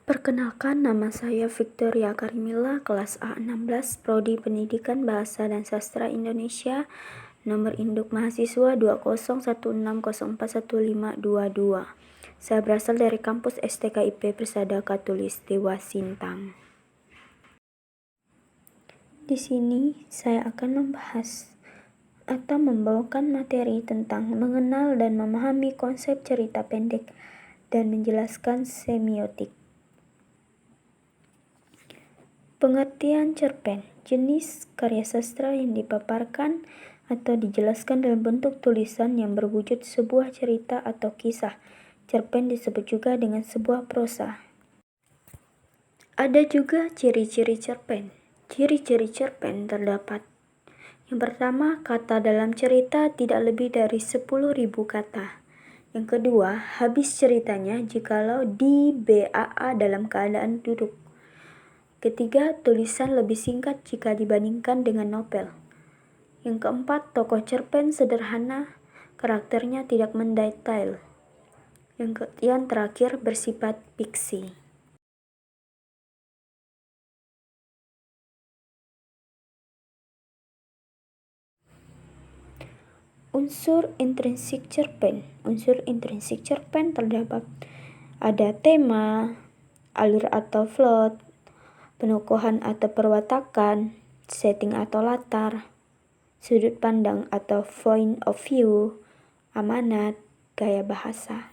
Perkenalkan, nama saya Victoria Karimila, kelas A16, Prodi Pendidikan Bahasa dan Sastra Indonesia, nomor induk mahasiswa 20160411522. Saya berasal dari kampus STKIP Persada Khatulistiwa Sintang. Di sini saya akan membahas atau membawakan materi tentang mengenal dan memahami konsep cerita pendek dan menjelaskan semiotik. Pengertian cerpen, jenis karya sastra yang dipaparkan atau dijelaskan dalam bentuk tulisan yang berwujud sebuah cerita atau kisah. Cerpen disebut juga dengan sebuah prosa. Ada juga ciri-ciri cerpen. Ciri-ciri cerpen terdapat: yang pertama, kata dalam cerita tidak lebih dari 10.000 kata. Yang kedua, habis ceritanya jikalau di BAA dalam keadaan duduk. Ketiga, tulisan lebih singkat jika dibandingkan dengan novel. Yang keempat, tokoh cerpen sederhana, karakternya tidak mendetail. Yang terakhir, bersifat fiksi. Unsur intrinsik cerpen. Unsur intrinsik cerpen terdapat ada tema, alur atau plot, penokohan atau perwatakan, setting atau latar, sudut pandang atau point of view, amanat, gaya bahasa.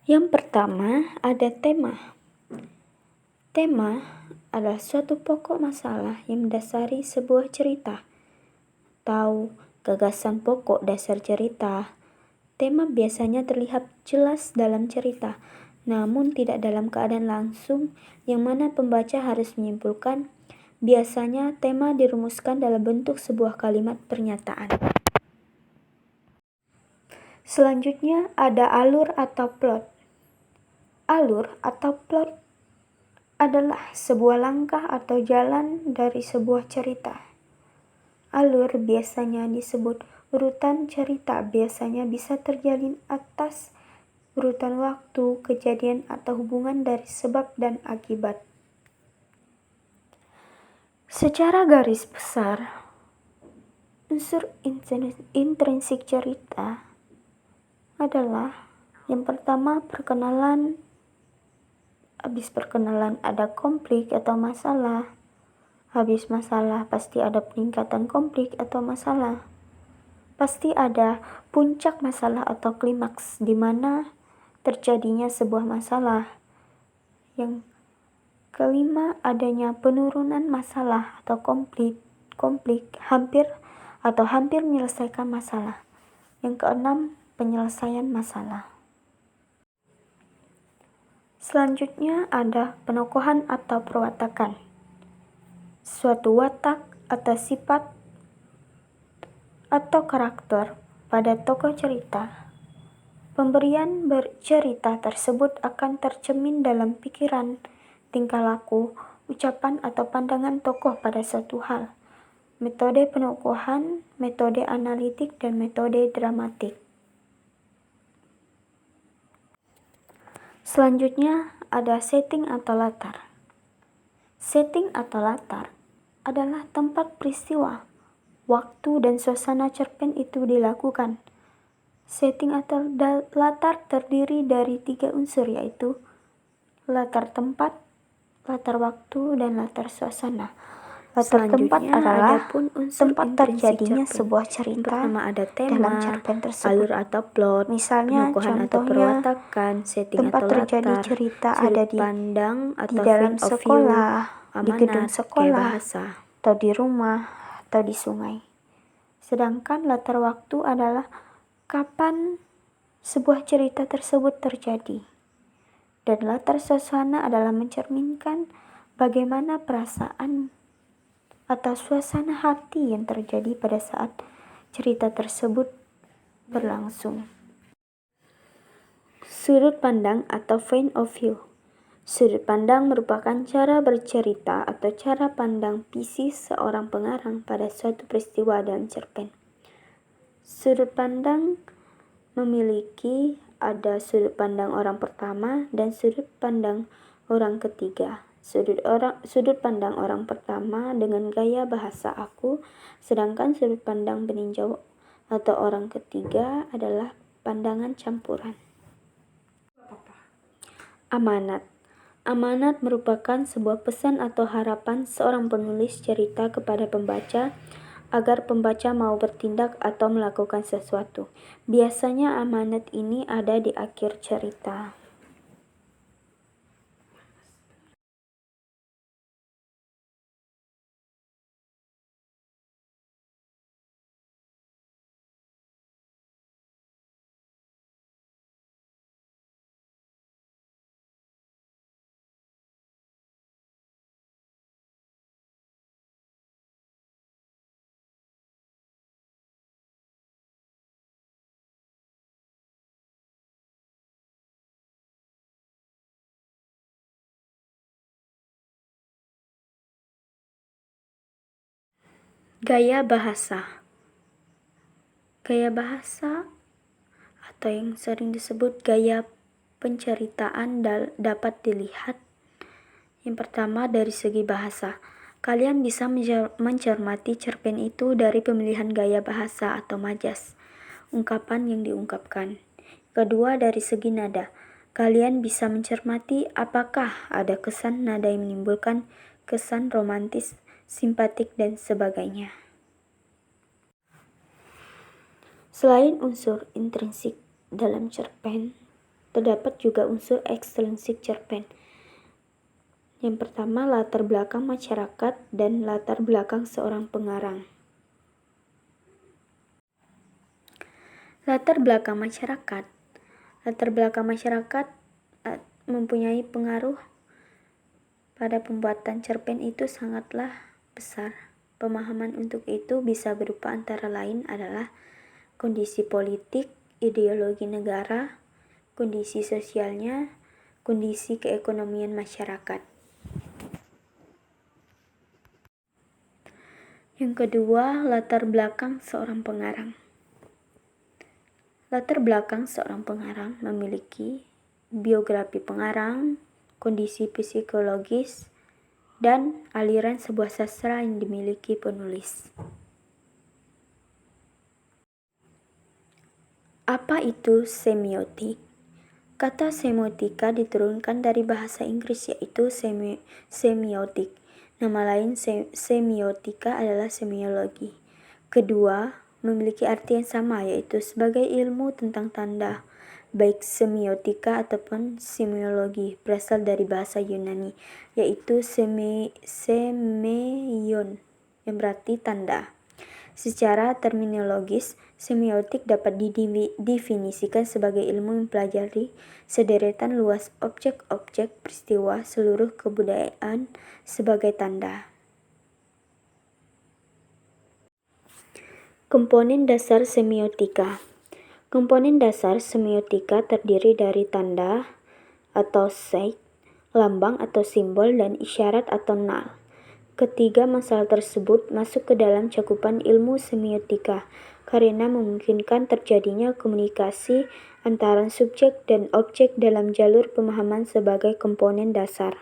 Yang pertama, ada tema. Tema adalah suatu pokok masalah yang mendasari sebuah cerita atau gagasan pokok dasar cerita. Tema biasanya terlihat jelas dalam cerita, namun tidak dalam keadaan langsung, yang mana pembaca harus menyimpulkan. Biasanya tema dirumuskan dalam bentuk sebuah kalimat pernyataan. Selanjutnya ada alur atau plot. Alur atau plot adalah sebuah langkah atau jalan dari sebuah cerita. Alur biasanya disebut urutan cerita, biasanya bisa terjalin atas urutan waktu, kejadian, atau hubungan dari sebab dan akibat. Secara garis besar, unsur intrinsik cerita adalah yang pertama, perkenalan. Habis perkenalan ada konflik atau masalah. Habis masalah pasti ada peningkatan konflik atau masalah. Pasti ada puncak masalah atau klimaks di mana terjadinya sebuah masalah. Yang kelima, adanya penurunan masalah atau konflik hampir menyelesaikan masalah. Yang keenam, penyelesaian masalah. Selanjutnya ada penokohan atau perwatakan. Suatu watak atau sifat atau karakter pada tokoh cerita. Pemberian bercerita tersebut akan tercermin dalam pikiran, tingkah laku, ucapan atau pandangan tokoh pada suatu hal. Metode penokohan, metode analitik, dan metode dramatik. Selanjutnya ada setting atau latar. Setting atau latar adalah tempat peristiwa, waktu, dan suasana cerpen itu dilakukan. Setting atau latar terdiri dari 3 unsur, yaitu latar tempat, latar waktu, dan latar suasana. Latar tempat adalah tempat terjadinya sebuah cerita. Ada tema, dalam cerpen tersebut. alur atau plot, Misalnya, penokohan atau contohnya, perwatakan, setting tempat atau terjadi latar, cerita sudut ada pandang di atau dalam point of view, sekolah, di gedung amanat, sekolah, gaya bahasa. atau di rumah, atau di sungai. Sedangkan latar waktu adalah kapan sebuah cerita tersebut terjadi. Dan latar suasana adalah mencerminkan bagaimana perasaan atau suasana hati yang terjadi pada saat cerita tersebut berlangsung. Sudut pandang atau point of view. Sudut pandang merupakan cara bercerita atau cara pandang visi seorang pengarang pada suatu peristiwa dalam cerpen. Sudut pandang memiliki ada sudut pandang orang pertama dan sudut pandang orang ketiga. Sudut pandang orang pertama dengan gaya bahasa aku, sedangkan sudut pandang peninjau atau orang ketiga adalah pandangan campuran. Amanat. Amanat merupakan sebuah pesan atau harapan seorang penulis cerita kepada pembaca agar pembaca mau bertindak atau melakukan sesuatu. Biasanya amanat ini ada di akhir cerita. Gaya bahasa. Gaya bahasa atau yang sering disebut gaya penceritaan dapat dilihat yang pertama dari segi bahasa. Kalian bisa mencermati cerpen itu dari pemilihan gaya bahasa atau majas, ungkapan yang diungkapkan. Kedua, dari segi nada. Kalian bisa mencermati apakah ada kesan nada yang menimbulkan kesan romantis, simpatik, dan sebagainya. Selain unsur intrinsik dalam cerpen, terdapat juga unsur ekstrinsik cerpen. Yang pertama, latar belakang masyarakat dan latar belakang seorang pengarang. Latar belakang masyarakat. Latar belakang masyarakat mempunyai pengaruh pada pembuatan cerpen itu sangatlah besar. Pemahaman untuk itu bisa berupa antara lain adalah kondisi politik, ideologi negara, kondisi sosialnya, kondisi keekonomian masyarakat. Yang kedua, latar belakang seorang pengarang. Latar belakang seorang pengarang memiliki biografi pengarang, kondisi psikologis, dan aliran sebuah sastra yang dimiliki penulis. Apa itu semiotik? Kata semiotika diturunkan dari bahasa Inggris yaitu semiotik. Nama lain semiotika adalah semiologi. Kedua, memiliki arti yang sama yaitu sebagai ilmu tentang tanda. Baik semiotika ataupun semiologi berasal dari bahasa Yunani yaitu semeion yang berarti tanda. Secara terminologis, semiotik dapat didefinisikan sebagai ilmu mempelajari sederetan luas objek-objek peristiwa seluruh kebudayaan sebagai tanda. Komponen dasar semiotika. Komponen dasar semiotika terdiri dari tanda atau sign, lambang atau simbol, dan isyarat atau nal. Ketiga masalah tersebut masuk ke dalam cakupan ilmu semiotika karena memungkinkan terjadinya komunikasi antara subjek dan objek dalam jalur pemahaman sebagai komponen dasar.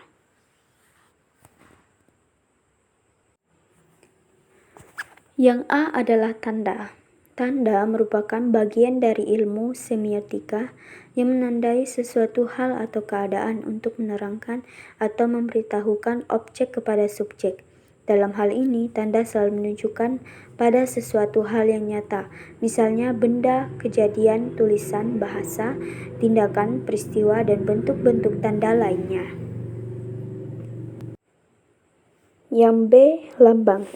Yang A adalah tanda. Tanda merupakan bagian dari ilmu semiotika yang menandai sesuatu hal atau keadaan untuk menerangkan atau memberitahukan objek kepada subjek. Dalam hal ini, tanda selalu menunjukkan pada sesuatu hal yang nyata, misalnya benda, kejadian, tulisan, bahasa, tindakan, peristiwa, dan bentuk-bentuk tanda lainnya. Yang B, lambang.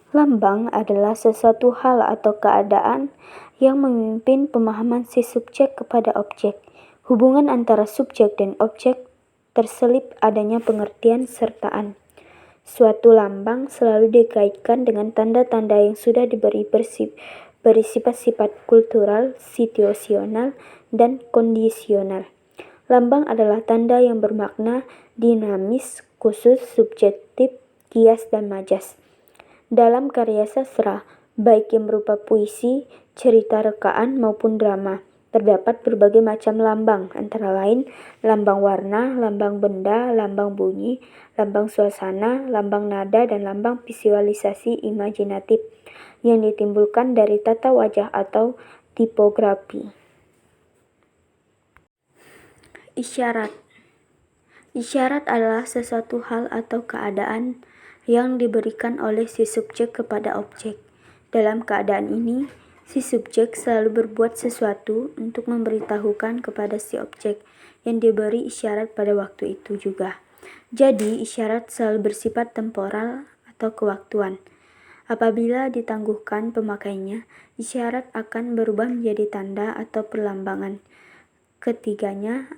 Lambang adalah sesuatu hal atau keadaan yang memimpin pemahaman si subjek kepada objek. Hubungan antara subjek dan objek terselip adanya pengertian sertaan. Suatu lambang selalu dikaitkan dengan tanda-tanda yang sudah diberi bersifat-sifat kultural, situasional, dan kondisional. Lambang adalah tanda yang bermakna dinamis, khusus, subjektif, kias, dan majas. Dalam karya sastra, baik yang berupa puisi, cerita rekaan, maupun drama, Terdapat berbagai macam lambang, antara lain lambang warna, lambang benda, lambang bunyi, lambang suasana, lambang nada, dan lambang visualisasi imajinatif yang ditimbulkan dari tata wajah atau tipografi. Isyarat. Isyarat adalah sesuatu hal atau keadaan yang diberikan oleh si subjek kepada objek. Dalam keadaan ini, si subjek selalu berbuat sesuatu untuk memberitahukan kepada si objek yang diberi isyarat pada waktu itu juga. Jadi, isyarat selalu bersifat temporal atau kewaktuan. Apabila ditangguhkan pemakainya, isyarat akan berubah menjadi tanda atau perlambangan. Ketiganya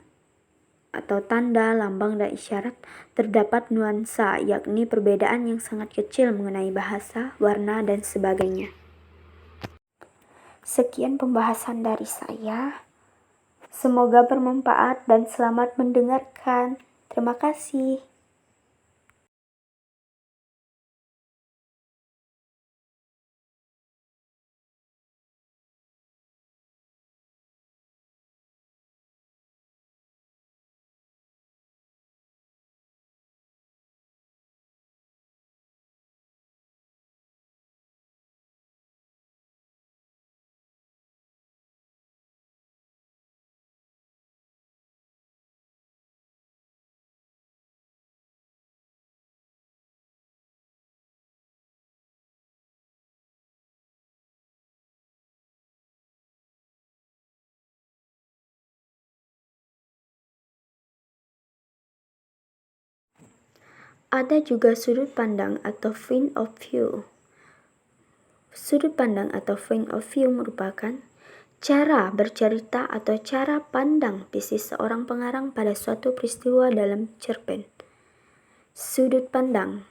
atau tanda, lambang, dan isyarat terdapat nuansa, yakni perbedaan yang sangat kecil mengenai bahasa, warna, dan sebagainya. Sekian pembahasan dari saya. Semoga bermanfaat dan selamat mendengarkan. Terima kasih. Ada juga sudut pandang atau point of view. Sudut pandang atau point of view merupakan cara bercerita atau cara pandang visi seorang pengarang pada suatu peristiwa dalam cerpen. Sudut pandang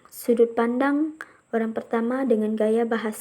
orang pertama dengan gaya bahasa